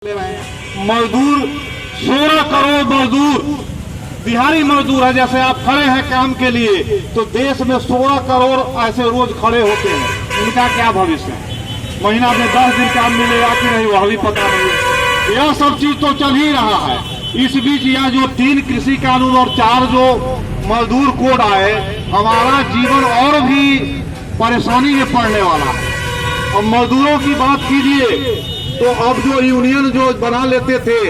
मजदूर 16 करोड़ मजदूर बिहारी मजदूर है। जैसे आप खड़े हैं काम के लिए तो देश में 16 करोड़ ऐसे रोज खड़े होते हैं। इनका क्या भविष्य है? महीना में 10 दिन काम मिलेगा कि नहीं वह भी पता नहीं। यह सब चीज तो चल ही रहा है। इस बीच यह जो 3 कृषि कानून और 4 जो मजदूर कोड आए, हमारा जीवन और भी परेशानी में पड़ने वाला है। अब मजदूरों की बात कीजिए तो अब जो यूनियन जो बना लेते थे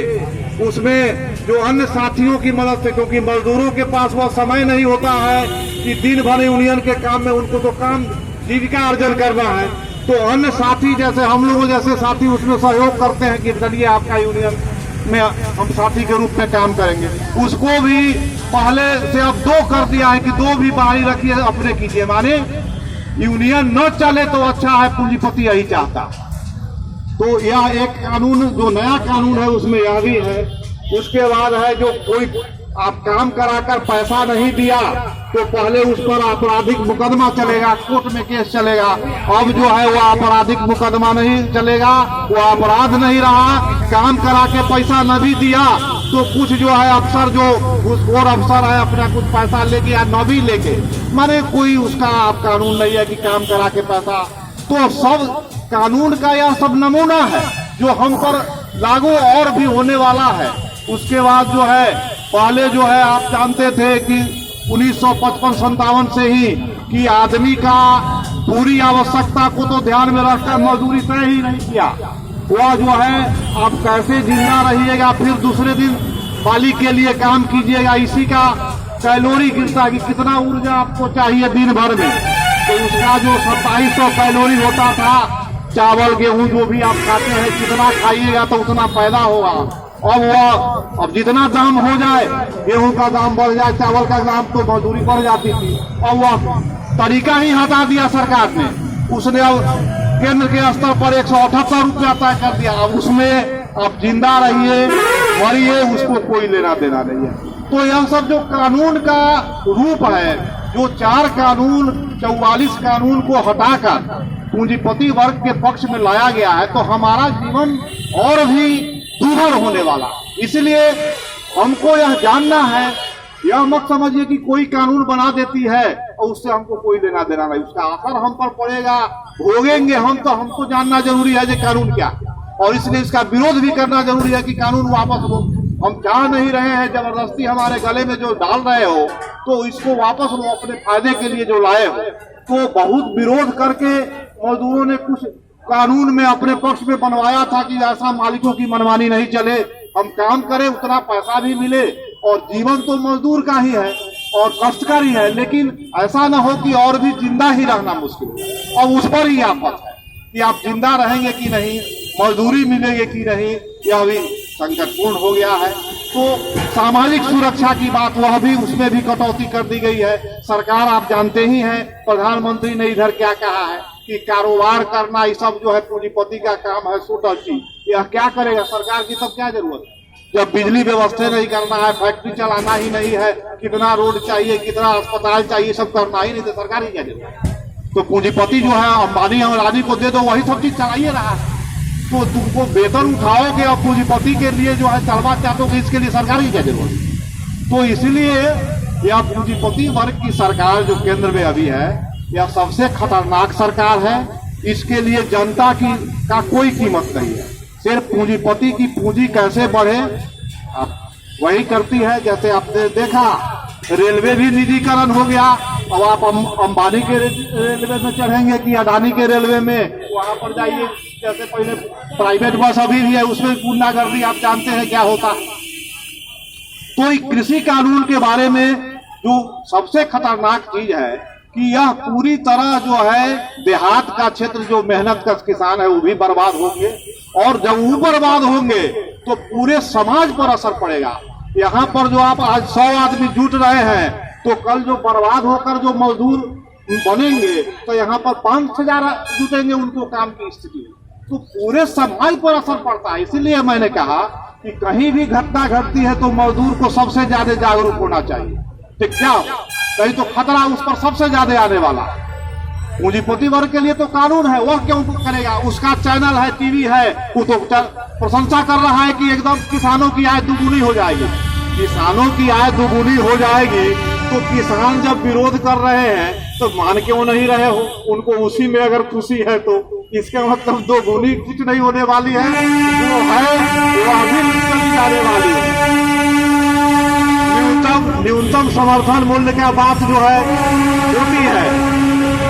उसमें जो अन्य साथियों की मदद से, क्योंकि मजदूरों के पास वह समय नहीं होता है कि दिन भर यूनियन के काम में, उनको तो काम जीविका अर्जन करना है, तो अन्य साथी जैसे हम लोगों जैसे साथी उसमें सहयोग करते हैं कि चलिए आपका यूनियन में हम साथी के रूप में काम करेंगे। उसको भी पहले से अब 2 कर दिया है कि 2 भी बाहरी रखिए, अपने कीजिए। माने यूनियन न चले तो अच्छा है, पूंजीपति यही चाहता। तो यह एक कानून जो नया कानून है उसमें यह भी है। उसके बाद है जो कोई आप काम कराकर पैसा नहीं दिया तो पहले उस पर आपराधिक मुकदमा चलेगा, कोर्ट में केस चलेगा। अब जो है वो आपराधिक मुकदमा नहीं चलेगा, वो अपराध नहीं रहा। काम करा के पैसा न भी दिया तो कुछ जो है अफसर जो घूसखोर अफसर है अपना कुछ पैसा लेके या न भी लेके, माने कोई उसका आप कानून नहीं है कि काम करा के पैसा। तो सब कानून का यह सब नमूना है जो हम पर लागू और भी होने वाला है। उसके बाद जो है पहले जो है आप जानते थे कि 1955-57 से ही कि आदमी का पूरी आवश्यकता को तो ध्यान में रखकर मजदूरी तय ही नहीं किया। वह जो है आप कैसे जिंदा रहिएगा, फिर दूसरे दिन मालिक के लिए काम कीजिएगा, इसी का कैलोरी गिरता कि कितना ऊर्जा आपको चाहिए दिन भर में। तो उसका जो 2700 कैलोरी होता था, चावल गेहूं जो भी आप खाते हैं कितना खाइएगा तो उतना पैदा होगा। अब जितना दाम हो जाए, गेहूं का दाम बढ़ जाए, चावल का दाम, तो मजदूरी बढ़ जाती थी। अब वह तरीका ही हटा दिया सरकार ने। उसने अब केंद्र के स्तर पर 178 रुपया तय कर दिया। अब उसमें आप जिंदा रहिए मरिए, उसको कोई लेना देना नहीं है। तो यह सब जो कानून का रूप है, जो 4 कानून 44 कानून को हटाकर पूंजीपति वर्ग के पक्ष में लाया गया है, तो हमारा जीवन और भी दुर्भर होने वाला। इसलिए हमको यह जानना है, यह मत समझिए कि कोई कानून बना देती है और उससे हमको कोई लेना देना नहीं। उसका असर हम पर पड़ेगा, भोगेंगे हम। तो हमको जानना जरूरी है कि कानून क्या, और इसलिए इसका विरोध भी करना जरूरी है कि कानून वापस लो। हम चाह नहीं रहे हैं जबरदस्ती हमारे गले में जो डाल रहे हो, तो इसको वापस लो अपने फायदे के लिए जो लाए हो। तो बहुत विरोध करके मजदूरों ने कुछ कानून में अपने पक्ष में बनवाया था कि ऐसा मालिकों की मनमानी नहीं चले, हम काम करें उतना पैसा भी मिले, और जीवन तो मजदूर का ही है और कष्ट का ही है, लेकिन ऐसा न हो कि और भी जिंदा ही रहना मुश्किल है। और उस पर ही आफत है कि आप जिंदा रहेंगे कि नहीं, मजदूरी मिलेगी कि नहीं, यह भी संकटपूर्ण हो गया है। तो सामाजिक सुरक्षा की बात, वह भी उसमें भी कटौती कर दी गई है। सरकार आप जानते ही हैं, प्रधानमंत्री ने इधर क्या कहा है कि कारोबार करना ये सब जो है पूंजीपति का काम है, छोटा चीज। यह क्या करेगा सरकार की, तब क्या जरूरत है जब बिजली व्यवस्था नहीं करना है, फैक्ट्री चलाना ही नहीं है, कितना रोड चाहिए, कितना अस्पताल चाहिए, सब करना ही नहीं, तो सरकार ही क्या जरूरत है। तो पूंजीपति जो है अंबानी और अडानी को दे दो, वही सब चीज चलाइए रहा है। तो तुमको वेतन उठाओगे और पूंजीपति के लिए जो है चलवा चाहते, इसके लिए सरकार की क्या जरूरत है। तो इसलिए यह पूंजीपति वर्ग की सरकार जो केंद्र में अभी है, यह सबसे खतरनाक सरकार है। इसके लिए जनता की का कोई कीमत नहीं है, सिर्फ पूंजीपति की पूंजी कैसे बढ़े वही करती है। जैसे आपने देखा रेलवे भी निजीकरण हो गया। अब आप अंबानी के रेलवे में चढ़ेंगे कि अडानी के रेलवे में, वहां पर जाइए। जैसे पहले प्राइवेट बस अभी भी है, उसमें गुंडागर्दी आप जानते हैं क्या होता। तो कृषि कानून के बारे में जो सबसे खतरनाक चीज है कि यह पूरी तरह जो है देहात का क्षेत्र जो मेहनत का किसान है वो भी बर्बाद होंगे, और जब वो बर्बाद होंगे तो पूरे समाज पर असर पड़ेगा। यहाँ पर जो आप आज 100 आदमी जुट रहे हैं, तो कल जो बर्बाद होकर जो मजदूर बनेंगे तो यहाँ पर 5,000 जुटेंगे उनको काम की स्थिति। तो पूरे समाज पर असर पड़ता है। इसीलिए मैंने कहा कि कहीं भी घटना घटती है तो मजदूर को सबसे ज्यादा जागरूक होना चाहिए। ठीक क्या, कहीं तो खतरा उस पर सबसे ज्यादा आने वाला। पूंजीपति वर्ग के लिए तो कानून है, वह क्यों करेगा, उसका चैनल है, टीवी है, वो तो प्रशंसा कर रहा है कि एकदम किसानों की आय दुगुनी हो जाएगी। किसानों की आय दुगुनी हो जाएगी तो किसान जब विरोध कर रहे हैं तो मान क्यों नहीं रहे हो? उनको उसी में अगर खुशी है तो इसका मतलब दोगुनी कुछ नहीं होने वाली है, जो है वह भी चली जाने वाली है। न्यूनतम समर्थन मूल्य का बात जो है होती है